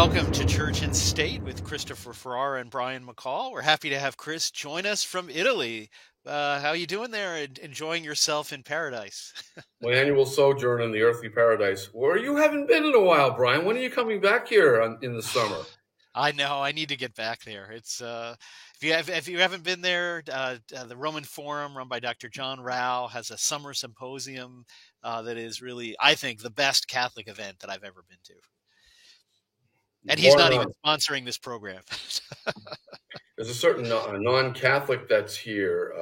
Welcome to Church and State with Christopher Farrar and Brian McCall. We're happy to have Chris join us from Italy. How you doing there? Enjoying yourself in paradise? My annual sojourn in the earthly paradise, where you haven't been in a while, Brian. When are you coming back here in the summer? I know. I need to get back there. It's if you haven't been there, the Roman Forum, run by Dr. John Rao, has a summer symposium that is really, I think, the best Catholic event that I've ever been to. And he's Bar not even none. sponsoring this program. There's a certain non-Catholic that's here,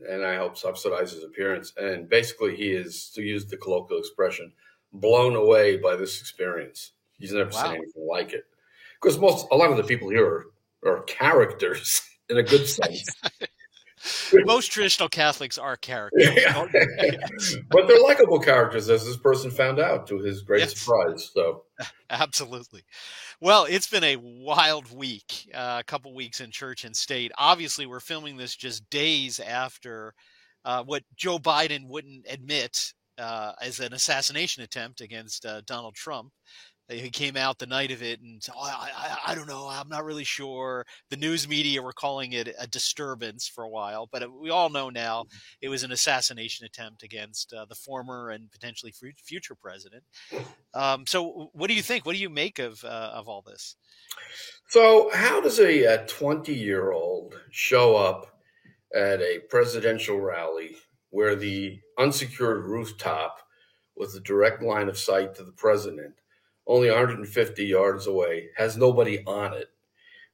and I help subsidize his appearance. And basically, he is, to use the colloquial expression, blown away by this experience. He's never seen Wow. anything like it. Because a lot of the people here are characters in a good sense. Most traditional Catholics are characters. But they're likable characters, as this person found out to his great Yes, surprise. So. absolutely. Well, it's been a wild week, a couple weeks in church and state. Obviously, we're filming this just days after what Joe Biden wouldn't admit as an assassination attempt against Donald Trump. He came out the night of it and I don't know, I'm not really sure. The news media were calling it a disturbance for a while, but we all know now it was an assassination attempt against the former and potentially future president. So, what do you think? What do you make of all this? So, how does a 20-year-old show up at a presidential rally where the unsecured rooftop with a direct line of sight to the president, only 150 yards away, has nobody on it,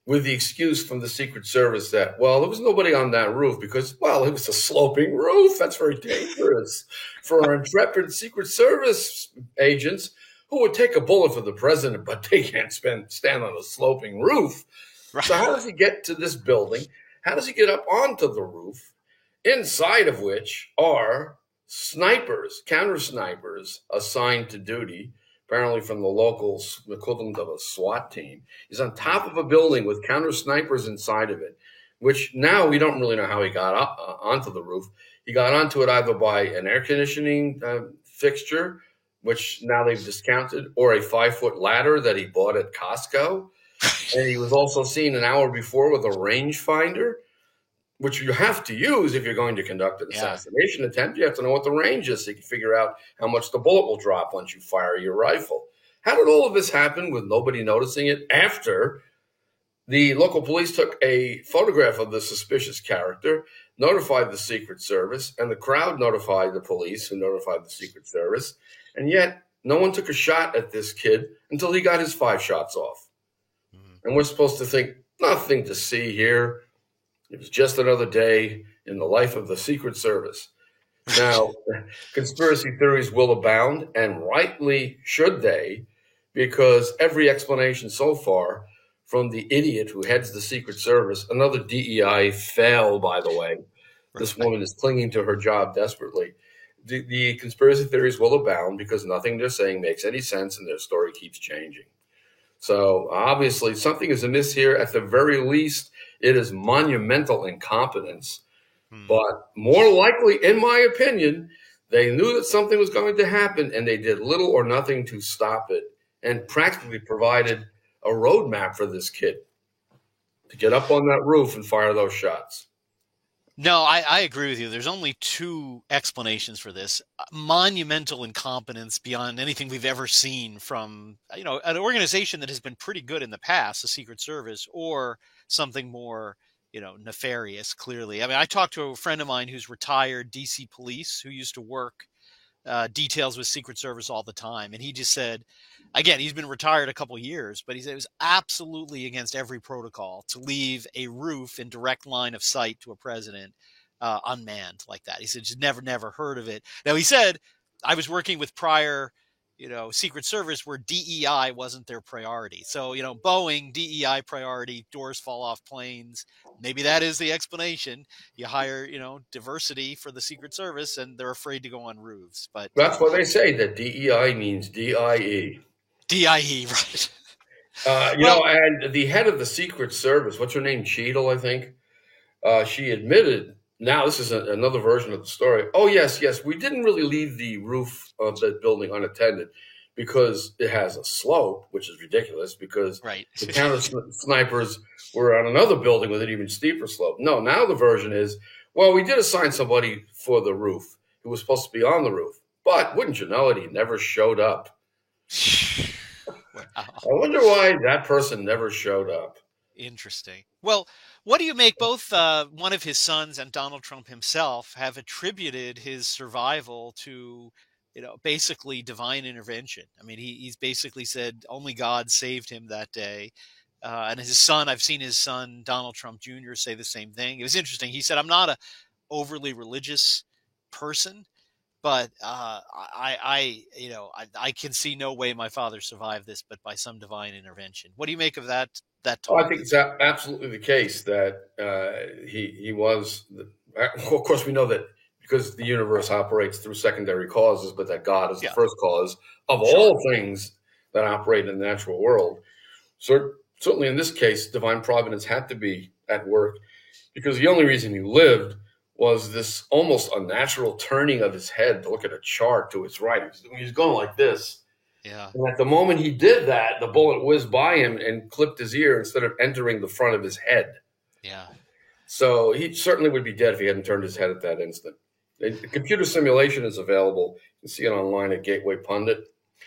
with the excuse from the Secret Service that, well, there was nobody on that roof because, well, it was a sloping roof. That's very dangerous for our intrepid Secret Service agents who would take a bullet for the president, but they can't stand on a sloping roof. So Right. how does he get to this building? How does he get up onto the roof, inside of which are snipers, counter snipers assigned to duty, apparently from the local equivalent of a SWAT team? He's on top of a building with counter snipers inside of it, which now we don't really know how he got up, onto the roof. He got onto it either by an air conditioning fixture, which now they've discounted, or a 5-foot ladder that he bought at Costco. And he was also seen an hour before with a rangefinder, which you have to use if you're going to conduct an Yeah. assassination attempt. You have to know what the range is so you can figure out how much the bullet will drop once you fire your rifle. How did all of this happen with nobody noticing it after the local police took a photograph of the suspicious character, notified the Secret Service, and the crowd notified the police, who notified the Secret Service, and yet no one took a shot at this kid until he got his 5 shots off. Mhm. And we're supposed to think, nothing to see here. It was just another day in the life of the Secret Service. Now, conspiracy theories will abound, and rightly should they, because every explanation so far from the idiot who heads the Secret Service, another DEI fail, by the way. This Right. woman is clinging to her job desperately. The conspiracy theories will abound because nothing they're saying makes any sense and their story keeps changing. So obviously something is amiss here. At the very least, it is monumental incompetence. Hmm. But more likely, in my opinion, they knew that something was going to happen and they did little or nothing to stop it and practically provided a roadmap for this kid to get up on that roof and fire those shots. No, I agree with you. There's only two explanations for this. Monumental incompetence beyond anything we've ever seen from, an organization that has been pretty good in the past, the Secret Service, or something more, nefarious, clearly. I mean, I talked to a friend of mine who's retired DC police who used to work details with Secret Service all the time. And he just said, again, he's been retired a couple years, but he said it was absolutely against every protocol to leave a roof in direct line of sight to a president unmanned like that. He said, just never heard of it. Now, he said, I was working with prior, Secret Service where DEI wasn't their priority. So, Boeing, DEI priority, doors fall off planes. Maybe that is the explanation. You hire, diversity for the Secret Service and they're afraid to go on roofs. But That's what they say, that DEI means DIE. DIE, right? Well, And the head of the Secret Service, what's her name? Cheadle, I think. She admitted, now this is another version of the story. Oh, yes, we didn't really leave the roof of that building unattended because it has a slope, which is ridiculous because Right. the counter snipers were on another building with an even steeper slope. No, now the version is, well, we did assign somebody for the roof who was supposed to be on the roof, but wouldn't you know it, he never showed up. Wow. I wonder why that person never showed up. Interesting. Well, what do you make? Both one of his sons and Donald Trump himself have attributed his survival to, basically divine intervention. I mean, he's basically said only God saved him that day. And his son, I've seen his son, Donald Trump Jr., say the same thing. It was interesting. He said, I'm not a overly religious person, but I can see no way my father survived this, but by some divine intervention. What do you make of that Oh, talk? I think it's absolutely the case that he was. Of course, we know that because the universe operates through secondary causes, but that God is the Yeah, first cause of sure. all things that operate in the natural world. So certainly in this case, divine providence had to be at work because the only reason he lived was this almost unnatural turning of his head to look at a chart to his right. He was going like this. Yeah, And at the moment he did that, the bullet whizzed by him and clipped his ear instead of entering the front of his head. yeah. So he certainly would be dead if he hadn't turned his head at that instant. The computer simulation is available. You can see it online at Gateway Pundit.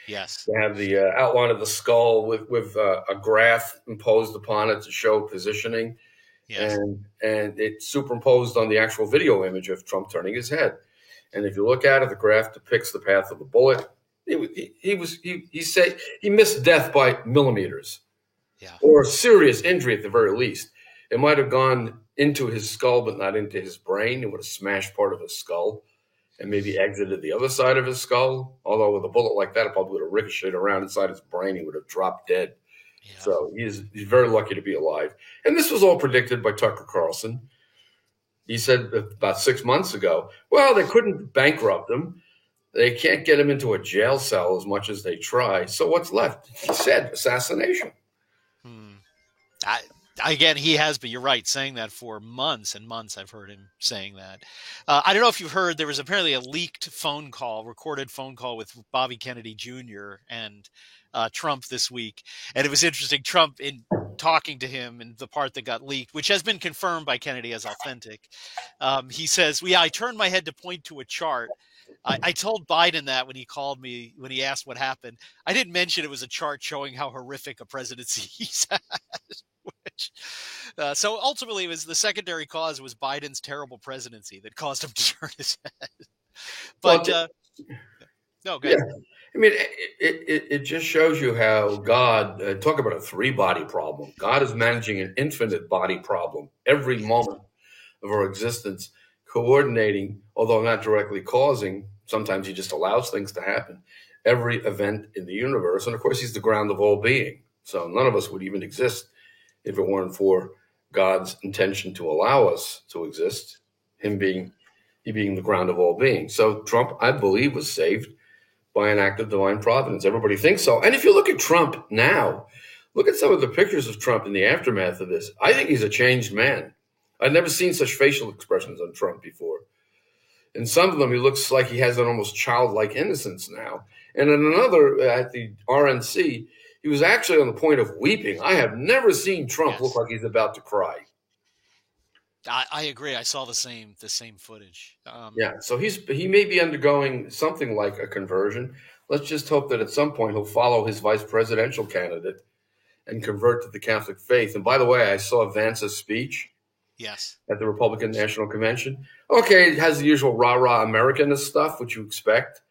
Yes. They have the outline of the skull with a graph imposed upon it to show positioning, Yes. and it's superimposed on the actual video image of Trump turning his head. And if you look at it, the graph depicts the path of the bullet. He missed death by millimeters, Yeah. or serious injury at the very least. It might have gone into his skull, but not into his brain. It would have smashed part of his skull and maybe exited the other side of his skull. Although with a bullet like that, it probably would have ricocheted around inside his brain. He would have dropped dead. Yeah. So he's very lucky to be alive. And this was all predicted by Tucker Carlson. He said about 6 months ago, well, they couldn't bankrupt him. They can't get him into a jail cell as much as they try. So what's left? He said assassination. Again, he has, but you're right, saying that for months and months. I've heard him saying that. I don't know if you've heard, there was apparently a leaked recorded phone call with Bobby Kennedy Jr. and Trump this week. And it was interesting. Trump, in talking to him in the part that got leaked, which has been confirmed by Kennedy as authentic, he says, well, yeah, I turned my head to point to a chart. I told Biden that when he called me, when he asked what happened. I didn't mention it was a chart showing how horrific a presidency he's had. So ultimately, it was the secondary cause was Biden's terrible presidency that caused him to turn his head. But no, go ahead. Yeah. I mean, it just shows you how God, talk about a three-body problem. God is managing an infinite body problem every moment of our existence, coordinating, although not directly causing. Sometimes he just allows things to happen. Every event in the universe. And of course, he's the ground of all being. So none of us would even exist if it weren't for God's intention to allow us to exist, he being the ground of all being. So Trump, I believe, was saved by an act of divine providence. Everybody thinks so. And if you look at Trump now, look at some of the pictures of Trump in the aftermath of this. I think he's a changed man. I've never seen such facial expressions on Trump before. In some of them, he looks like he has an almost childlike innocence now. And in another, at the RNC, he was actually on the point of weeping. I have never seen Trump look like he's about to cry. I agree. I saw the same footage. Yeah, so he may be undergoing something like a conversion. Let's just hope that at some point he'll follow his vice presidential candidate and convert to the Catholic faith. And by the way, I saw Vance's speech. Yes. At the Republican National Convention. Okay, it has the usual rah-rah Americanist stuff, which you expect.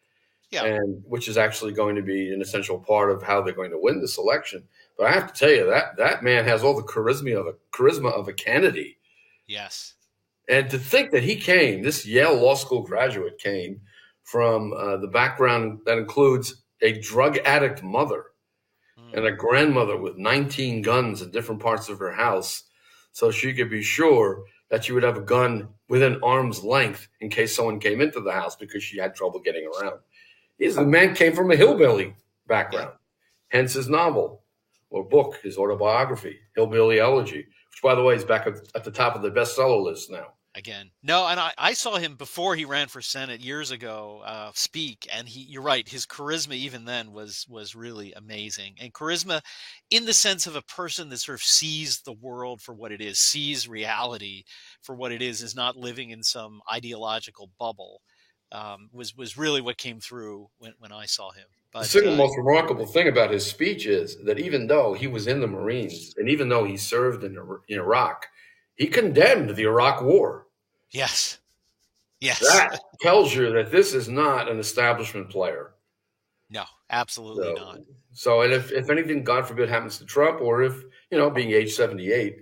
Yeah. And which is actually going to be an essential part of how they're going to win this election. But I have to tell you, that man has all the charisma of a Kennedy. Yes. And to think that this Yale Law School graduate came from the background that includes a drug addict mother and a grandmother with 19 guns in different parts of her house, so she could be sure that she would have a gun within arm's length in case someone came into the house because she had trouble getting around. The man came from a hillbilly background, hence his novel or book, his autobiography, Hillbilly Elegy, which, by the way, is back at the top of the bestseller list now. again. No, and I saw him before he ran for Senate years ago speak, and you're right, his charisma even then was really amazing. And charisma in the sense of a person that sort of sees the world for what it is, sees reality for what it is not living in some ideological bubble. Was really what came through when I saw him. The But single most remarkable thing about his speech is that even though he was in the Marines and even though he served in Iraq, he condemned the Iraq War. yes, yes, That tells you that this is not an establishment player. no, absolutely not. And if anything, God forbid, happens to Trump, or if, being age 78,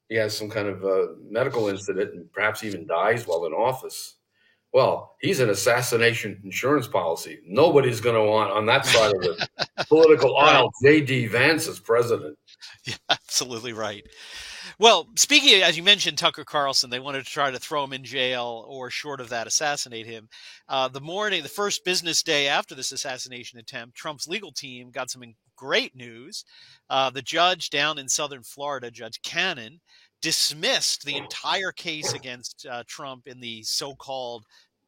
he has some kind of medical incident and perhaps even dies while in office, well, he's an assassination insurance policy. Nobody's going to want on that side of the political Right. aisle J.D. Vance as president. Yeah, absolutely right. Well, speaking of, as you mentioned, Tucker Carlson, they wanted to try to throw him in jail or, short of that, assassinate him. The first business day after this assassination attempt, Trump's legal team got some great news. The judge down in southern Florida, Judge Cannon, dismissed the entire case against Trump in the so-called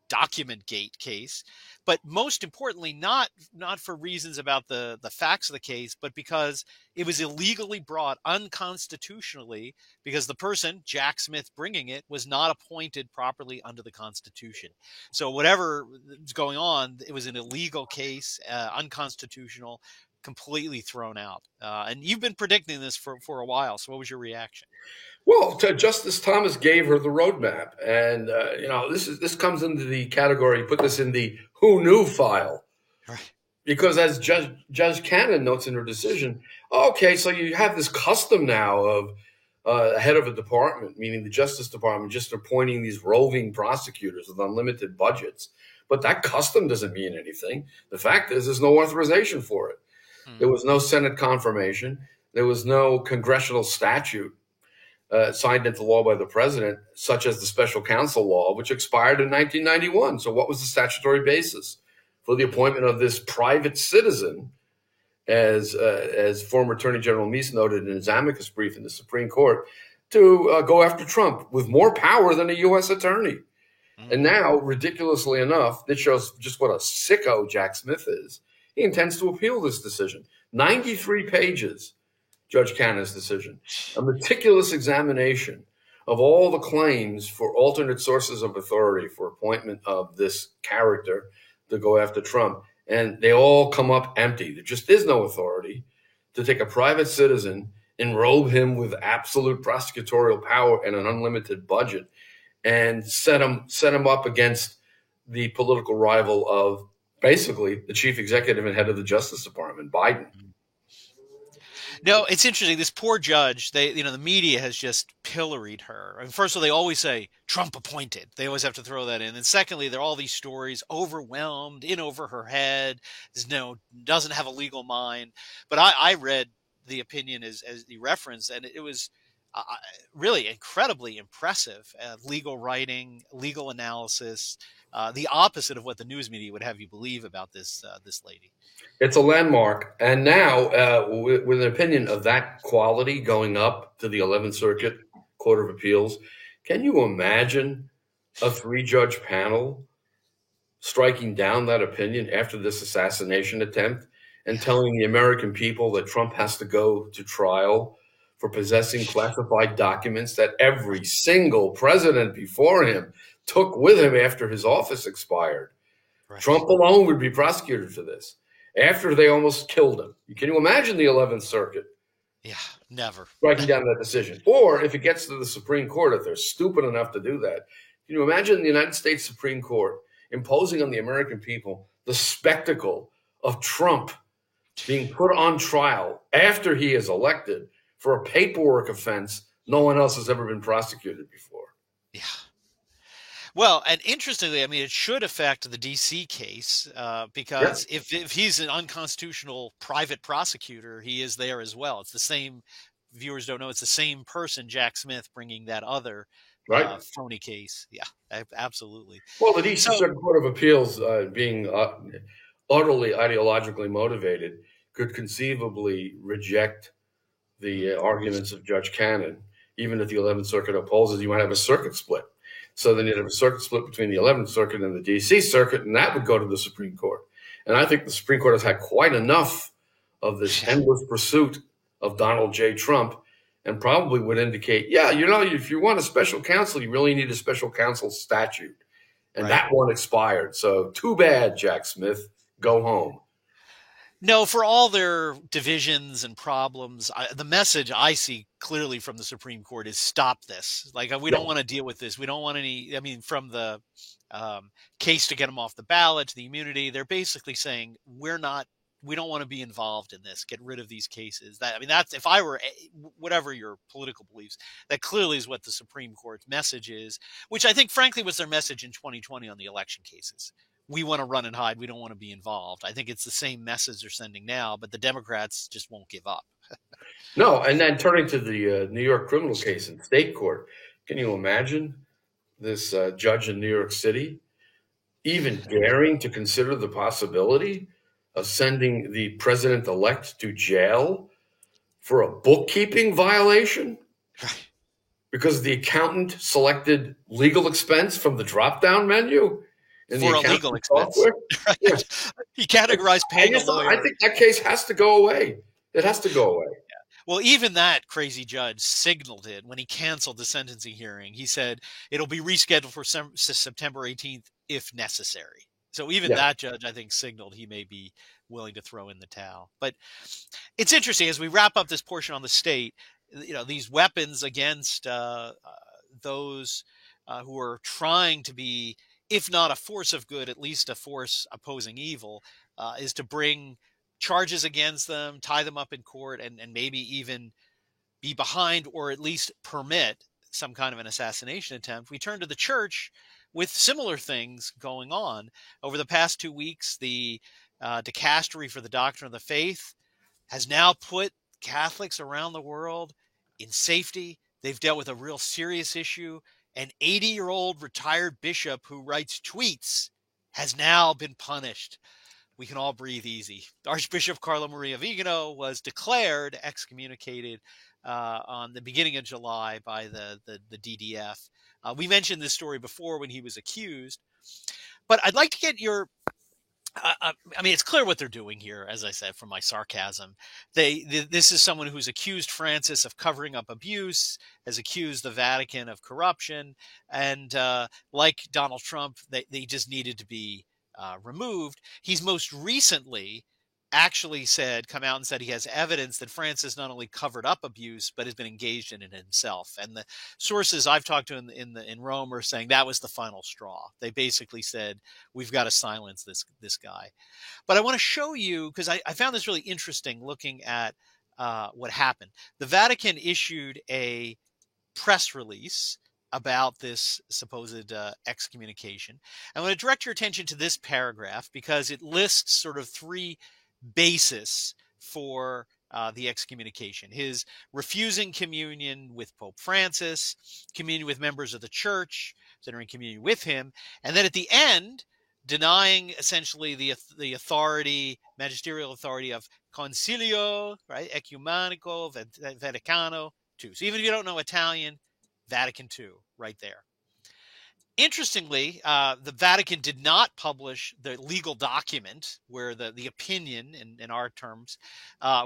Document Gate case, but most importantly, not for reasons about the facts of the case, but because it was illegally brought unconstitutionally, because the person, Jack Smith, bringing it was not appointed properly under the Constitution. So whatever was going on, it was an illegal case, unconstitutional, completely thrown out. And you've been predicting this for a while. So what was your reaction? Well, Justice Thomas gave her the roadmap, and this comes into the category. Put this in the "who knew" file, Right. because as Judge Cannon notes in her decision, okay, so you have this custom now of head of a department, meaning the Justice Department, just appointing these roving prosecutors with unlimited budgets. But that custom doesn't mean anything. The fact is, there's no authorization for it. There was no Senate confirmation. There was no congressional statute signed into law by the president, such as the special counsel law, which expired in 1991. So what was the statutory basis for the appointment of this private citizen, as former Attorney General Meese noted in his amicus brief in the Supreme Court, to go after Trump with more power than a U.S. attorney? And now, ridiculously enough, this shows just what a sicko Jack Smith is. He intends to appeal this decision. 93 pages, Judge Cannon's decision, a meticulous examination of all the claims for alternate sources of authority for appointment of this character to go after Trump. And they all come up empty. There just is no authority to take a private citizen, enrobe him with absolute prosecutorial power and an unlimited budget, and set him up against the political rival of basically the chief executive and head of the Justice Department, Biden. No, it's interesting. This poor judge, the media has just pilloried her. And first of all, they always say Trump appointed. They always have to throw that in. And secondly, there are all these stories, overwhelmed, in over her head, doesn't have a legal mind. But I read the opinion as the reference, and it was really incredibly impressive. Legal writing, legal analysis, the opposite of what the news media would have you believe about this lady. It's a landmark. And now, with an opinion of that quality going up to the 11th Circuit Court of Appeals, can you imagine a 3-judge panel striking down that opinion after this assassination attempt and telling the American people that Trump has to go to trial for possessing classified documents that every single president before him took with him after his office expired? Right. Trump alone would be prosecuted for this after they almost killed him. Can you imagine the 11th Circuit? Yeah, never. Striking down that decision. Or if it gets to the Supreme Court, if they're stupid enough to do that, can you imagine the United States Supreme Court imposing on the American people the spectacle of Trump being put on trial after he is elected for a paperwork offense no one else has ever been prosecuted before? Yeah. Well, and interestingly, I mean, it should affect the D.C. case because if he's an unconstitutional private prosecutor, he is there as well. It's the same. Viewers don't know it's the same person, Jack Smith, bringing that other phony case. Yeah, absolutely. Well, the D.C. Circuit Court of Appeals, being utterly ideologically motivated, could conceivably reject the arguments of Judge Cannon. Even if the 11th Circuit opposes, you might have a circuit split. So then you'd have a circuit split between the 11th Circuit and the D.C. Circuit, and that would go to the Supreme Court. And I think the Supreme Court has had quite enough of this endless pursuit of Donald J. Trump, and probably would indicate, yeah, if you want a special counsel, you really need a special counsel statute. And Right. that one expired. So too bad, Jack Smith. Go home. No, for all their divisions and problems, the message I see clearly from the Supreme Court is stop this. Like, we don't want to deal with this. We don't want any, I mean, from the case to get them off the ballot to the immunity, they're basically saying, we don't want to be involved in this. Get rid of these cases. That's, if I were, whatever your political beliefs, that clearly is what the Supreme Court's message is, which I think, frankly, was their message in 2020 on the election cases. We want to run and hide. We don't want to be involved. I think it's the same message they're sending now, but the Democrats just won't give up. No, and then turning to the New York criminal case in state court, can you imagine this judge in New York City even daring to consider the possibility of sending the president-elect to jail for a bookkeeping violation? Because the accountant selected legal expense from the drop-down menu? For a legal expense. Right. Yeah. He categorized paying a lawyer. I think that case has to go away. It has to go away. Yeah. Well, even that crazy judge signaled it when he canceled the sentencing hearing. He said it'll be rescheduled for September 18th if necessary. So even that judge, I think, signaled he may be willing to throw in the towel. But it's interesting, as we wrap up this portion on the state, these weapons against those who are trying to be, if not a force of good, at least a force opposing evil, is to bring charges against them, tie them up in court, and maybe even be behind or at least permit some kind of an assassination attempt. We turn to the church with similar things going on. Over the past 2 weeks, the Dicastery for the Doctrine of the Faith has now put Catholics around the world in safety. They've dealt with a real serious issue. An 80-year-old retired bishop who writes tweets has now been punished. We can all breathe easy. Archbishop Carlo Maria Vigano was declared excommunicated on the beginning of July by the DDF. We mentioned this story before when he was accused. But I'd like to get your it's clear what they're doing here, as I said, from my sarcasm. This is someone who's accused Francis of covering up abuse, has accused the Vatican of corruption, and like Donald Trump, they just needed to be removed. He's most recently actually come out and said he has evidence that Francis not only covered up abuse, but has been engaged in it himself. And the sources I've talked to in Rome are saying that was the final straw. They basically said, we've got to silence this guy. But I want to show you, because I found this really interesting looking at what happened. The Vatican issued a press release about this supposed excommunication. I want to direct your attention to this paragraph because it lists sort of three basis for the excommunication: his refusing communion with Pope Francis, communion with members of the church that are in communion with him, and then at the end, denying essentially the authority, magisterial authority of Concilio, right, Ecumenico, Vaticano II. So even if you don't know Italian, Vatican II, right there. Interestingly, the Vatican did not publish the legal document where the opinion, in our terms,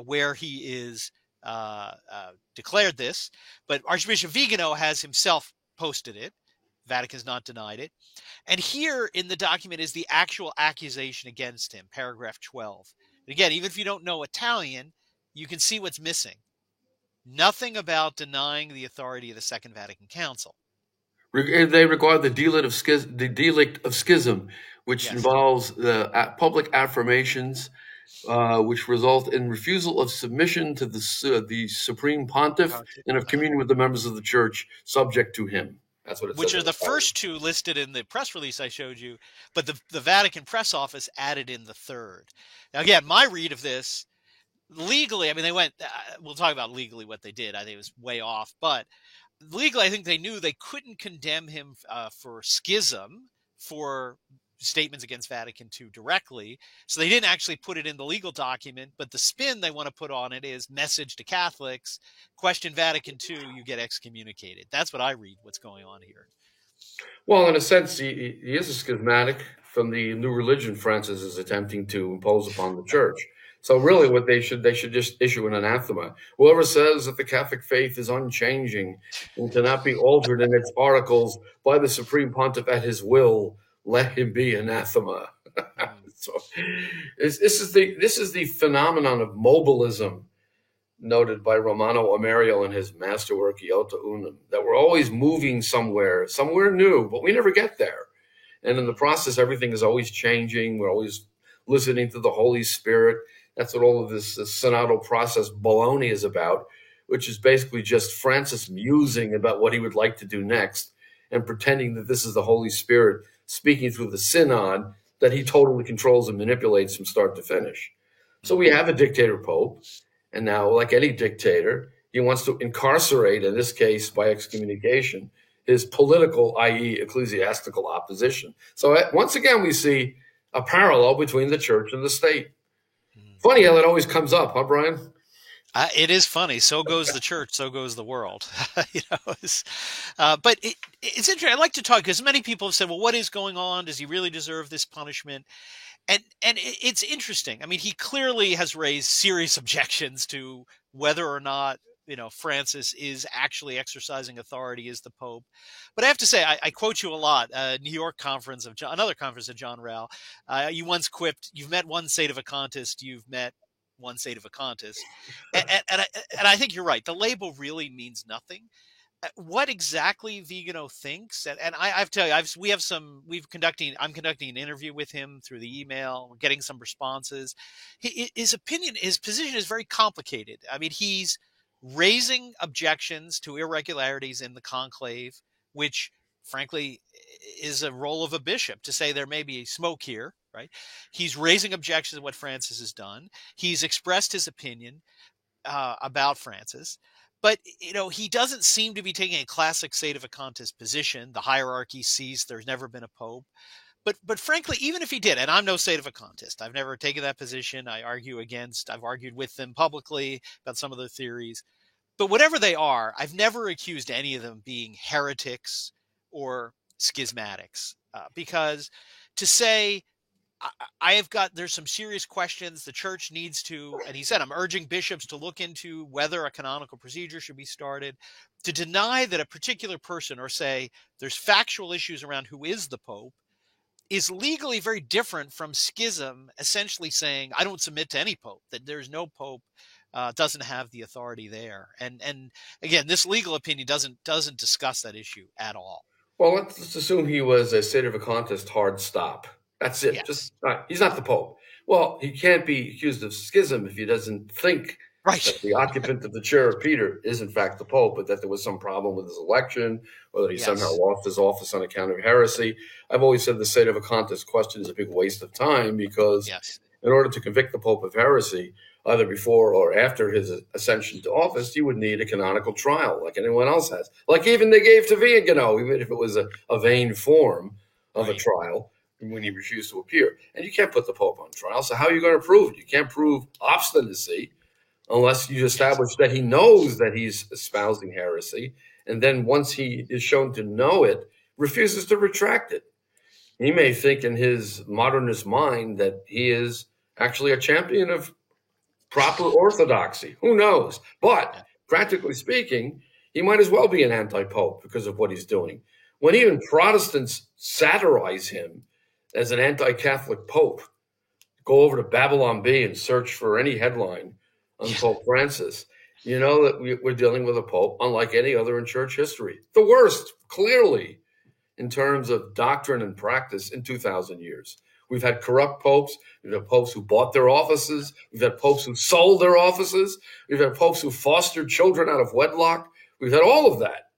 where he is declared this, but Archbishop Vigano has himself posted it. Vatican's not denied it. And here in the document is the actual accusation against him, paragraph 12. And again, even if you don't know Italian, you can see what's missing. Nothing about denying the authority of the Second Vatican Council. They regard the delict of schism, which involves the public affirmations, which result in refusal of submission to the Supreme Pontiff and of communion with the members of the Church subject to him. That's what it says. Which are the first two listed in the press release I showed you, but the Vatican press office added in the third. Now, again, my read of this, legally, they went, we'll talk about legally what they did. I think it was way off, but legally, I think they knew they couldn't condemn him for schism, for statements against Vatican II directly. So they didn't actually put it in the legal document, but the spin they want to put on it is message to Catholics, question Vatican II, you get excommunicated. That's what I read what's going on here. Well, in a sense, he is a schismatic from the new religion Francis is attempting to impose upon the church. So really what they should just issue an anathema. Whoever says that the Catholic faith is unchanging and cannot be altered in its articles by the Supreme Pontiff at his will, let him be anathema. Mm. So this is the phenomenon of mobilism noted by Romano Amerio in his masterwork Iota Unum, that we're always moving somewhere new, but we never get there. And in the process, everything is always changing. We're always listening to the Holy Spirit. That's what all of this synodal process baloney is about, which is basically just Francis musing about what he would like to do next and pretending that this is the Holy Spirit speaking through the synod that he totally controls and manipulates from start to finish. So we have a dictator pope. And now, like any dictator, he wants to incarcerate, in this case by excommunication, his political, i.e., ecclesiastical opposition. So once again, we see a parallel between the church and the state. Mm. Funny how that always comes up, huh, Brian? It is funny. So goes the church. So goes the world. But it's interesting. I'd like to talk because many people have said, "Well, what is going on? Does he really deserve this punishment?" And it's interesting. I mean, he clearly has raised serious objections to whether or not Francis is actually exercising authority as the Pope. But I have to say, I quote you a lot. New York conference of another conference of John Rao. You once quipped, "You've met one Sedevacantist, you've met one Sedevacantist," and I think you're right. The label really means nothing. What exactly Vigano thinks, and I have to tell you, I'm conducting an interview with him through the email. We're getting some responses. His position is very complicated. I mean, he's raising objections to irregularities in the conclave, which frankly is a role of a bishop to say there may be smoke here, right? He's raising objections to what Francis has done. He's expressed his opinion about Francis. But he doesn't seem to be taking a classic Sedevacantist position. The hierarchy sees there's never been a pope. But frankly, even if he did, and I'm no Sedevacantist, I've never taken that position. I've argued with them publicly about some of their theories. But whatever they are, I've never accused any of them being heretics or schismatics. Because to say there's some serious questions the church needs to, and he said, I'm urging bishops to look into whether a canonical procedure should be started. To deny that a particular person, or say there's factual issues around who is the Pope, is legally very different from schism, essentially saying, I don't submit to any Pope, that there's no Pope, doesn't have the authority there. And again, this legal opinion doesn't discuss that issue at all. Well, let's assume he was a Sedevacantist hard stop. That's it. Yes. He's not the Pope. Well, he can't be accused of schism if he doesn't think Right. that the occupant of the chair of Peter is in fact the Pope, but that there was some problem with his election, or that he somehow lost his office on account of heresy. I've always said the Sedevacantist question is a big waste of time because in order to convict the Pope of heresy, either before or after his ascension to office, you would need a canonical trial like anyone else has. Like even they gave to Vigano, even if it was a vain form of a trial when he refused to appear. And you can't put the Pope on trial, so how are you going to prove it? You can't prove obstinacy unless you establish that he knows that he's espousing heresy, and then once he is shown to know it, refuses to retract it. He may think in his modernist mind that he is actually a champion of proper orthodoxy. Who knows? But practically speaking, he might as well be an anti-pope because of what he's doing. When even Protestants satirize him as an anti-Catholic pope, go over to Babylon Bee and search for any headline on Pope Francis, you know that we're dealing with a pope unlike any other in church history. The worst, clearly, in terms of doctrine and practice in 2,000 years. We've had corrupt popes. We've had popes who bought their offices. We've had popes who sold their offices. We've had popes who fostered children out of wedlock. We've had all of that.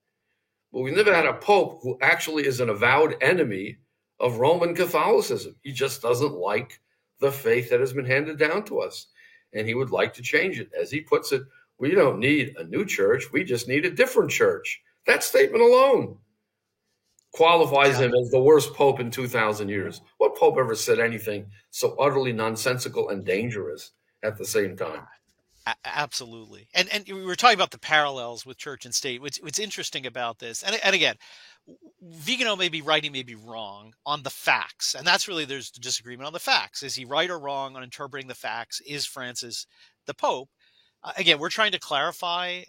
But we've never had a pope who actually is an avowed enemy of Roman Catholicism. He just doesn't like the faith that has been handed down to us. And he would like to change it. As he puts it, we don't need a new church. We just need a different church. That statement alone qualifies him as the worst pope in 2,000 years. What pope ever said anything so utterly nonsensical and dangerous at the same time? Absolutely. And we were talking about the parallels with church and state. What's interesting about this, and again, Vigano may be right, he may be wrong on the facts. And that's really, there's disagreement on the facts. Is he right or wrong on interpreting the facts? Is Francis the Pope? Again, we're trying to clarify.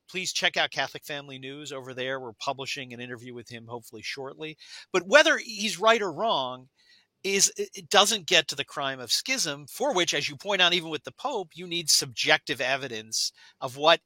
Please check out Catholic Family News over there. We're publishing an interview with him hopefully shortly. But whether he's right or wrong, it doesn't get to the crime of schism, for which, as you point out, even with the Pope, you need subjective evidence of what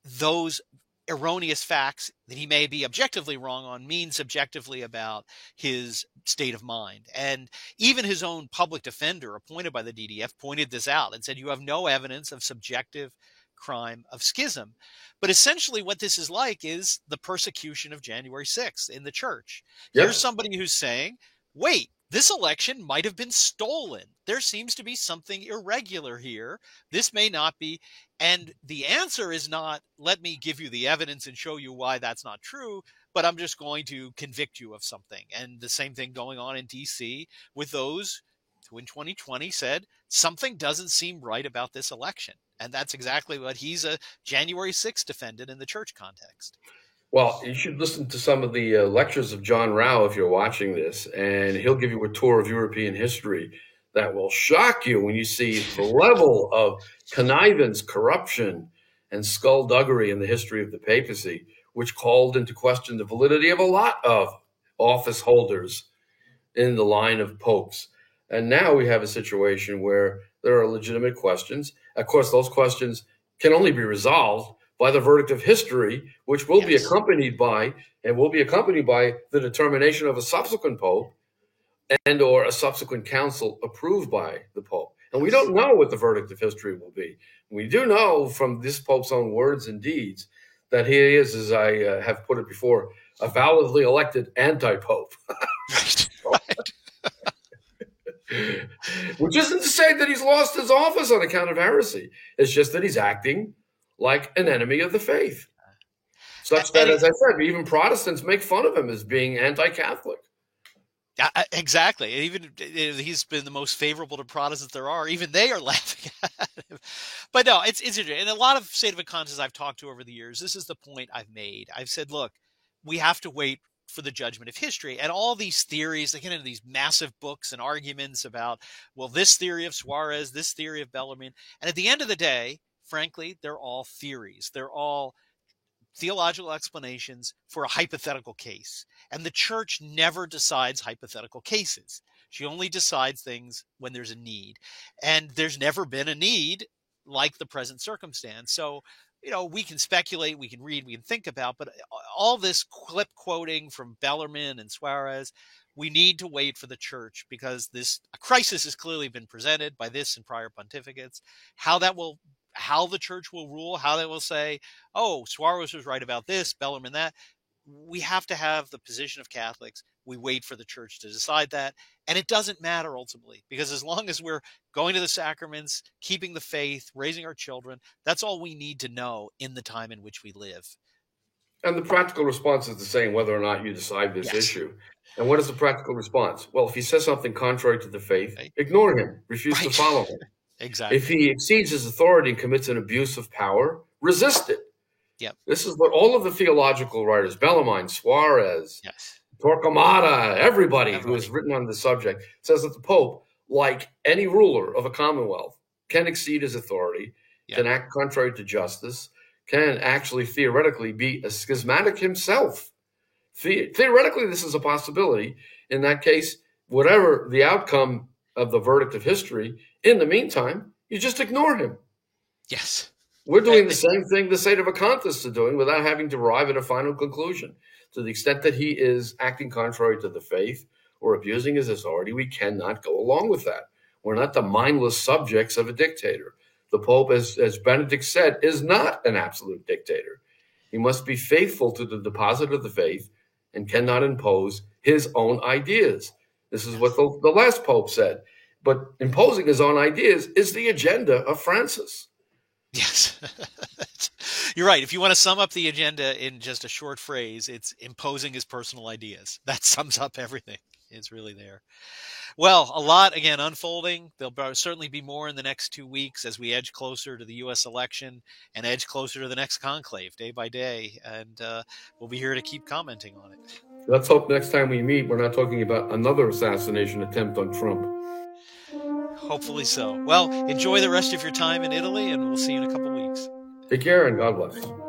those erroneous facts that he may be objectively wrong on mean subjectively about his state of mind. And even his own public defender appointed by the DDF pointed this out and said, you have no evidence of subjective crime of schism. But essentially what this is like is the persecution of January 6th in the church. Yep. Here's somebody who's saying, wait, this election might have been stolen. There seems to be something irregular here. This may not be. And the answer is not, let me give you the evidence and show you why that's not true, but I'm just going to convict you of something. And the same thing going on in DC with those who in 2020 said something doesn't seem right about this election. And that's exactly what he's a January 6th defendant in the church context. Well, you should listen to some of the lectures of John Rao if you're watching this, and he'll give you a tour of European history that will shock you when you see the level of connivance, corruption, and skullduggery in the history of the papacy, which called into question the validity of a lot of office holders in the line of popes. And now we have a situation where there are legitimate questions. Of course, those questions can only be resolved by the verdict of history, which will be accompanied by the determination of a subsequent pope and or a subsequent council approved by the pope. And we don't know what the verdict of history will be. We do know from this pope's own words and deeds that he is, as I have put it before, a validly elected anti-pope. Which isn't to say that he's lost his office on account of heresy. It's just that he's acting like an enemy of the faith. Such that, as I said, even Protestants make fun of him as being anti-Catholic. Exactly. Even he's been the most favorable to Protestants there are. Even they are laughing at him. But no, it's interesting. And a lot of Sedevacantist I've talked to over the years, this is the point I've made. I've said, look, we have to wait for the judgment of history. And all these theories, they get into these massive books and arguments about, well, this theory of Suarez, this theory of Bellarmine. And at the end of the day, frankly, they're all theories. They're all theological explanations for a hypothetical case. And the church never decides hypothetical cases. She only decides things when there's a need. And there's never been a need like the present circumstance. So, we can speculate, we can read, we can think about, but all this clip quoting from Bellarmine and Suarez, we need to wait for the church because a crisis has clearly been presented by this and prior pontificates. How the church will rule, how they will say, oh, Suarez was right about this, Bellarmine that. We have to have the position of Catholics. We wait for the church to decide that. And it doesn't matter ultimately, because as long as we're going to the sacraments, keeping the faith, raising our children, that's all we need to know in the time in which we live. And the practical response is the same whether or not you decide this issue. And what is the practical response? Well, if he says something contrary to the faith, ignore him, refuse to follow him. Exactly. If he exceeds his authority and commits an abuse of power, resist it. Yep. This is what all of the theological writers, Bellarmine, Suarez, Torquemada, everybody who has written on the subject, says that the Pope, like any ruler of a commonwealth, can exceed his authority, can act contrary to justice, can actually theoretically be a schismatic himself. Theoretically, this is a possibility. In that case, whatever the outcome of the verdict of history, in the meantime, you just ignore him. Yes. We're doing the same thing the Sedevacantists are doing without having to arrive at a final conclusion. To the extent that he is acting contrary to the faith or abusing his authority, we cannot go along with that. We're not the mindless subjects of a dictator. The Pope, as Benedict said, is not an absolute dictator. He must be faithful to the deposit of the faith and cannot impose his own ideas. This is what the last Pope said. But imposing his own ideas is the agenda of Francis. Yes, you're right. If you want to sum up the agenda in just a short phrase, it's imposing his personal ideas. That sums up everything. It's really there. Well, a lot, again, unfolding. There'll certainly be more in the next 2 weeks as we edge closer to the U.S. election and edge closer to the next conclave day by day. And we'll be here to keep commenting on it. Let's hope next time we meet, we're not talking about another assassination attempt on Trump. Hopefully so. Well, enjoy the rest of your time in Italy, and we'll see you in a couple weeks. Take care and God bless.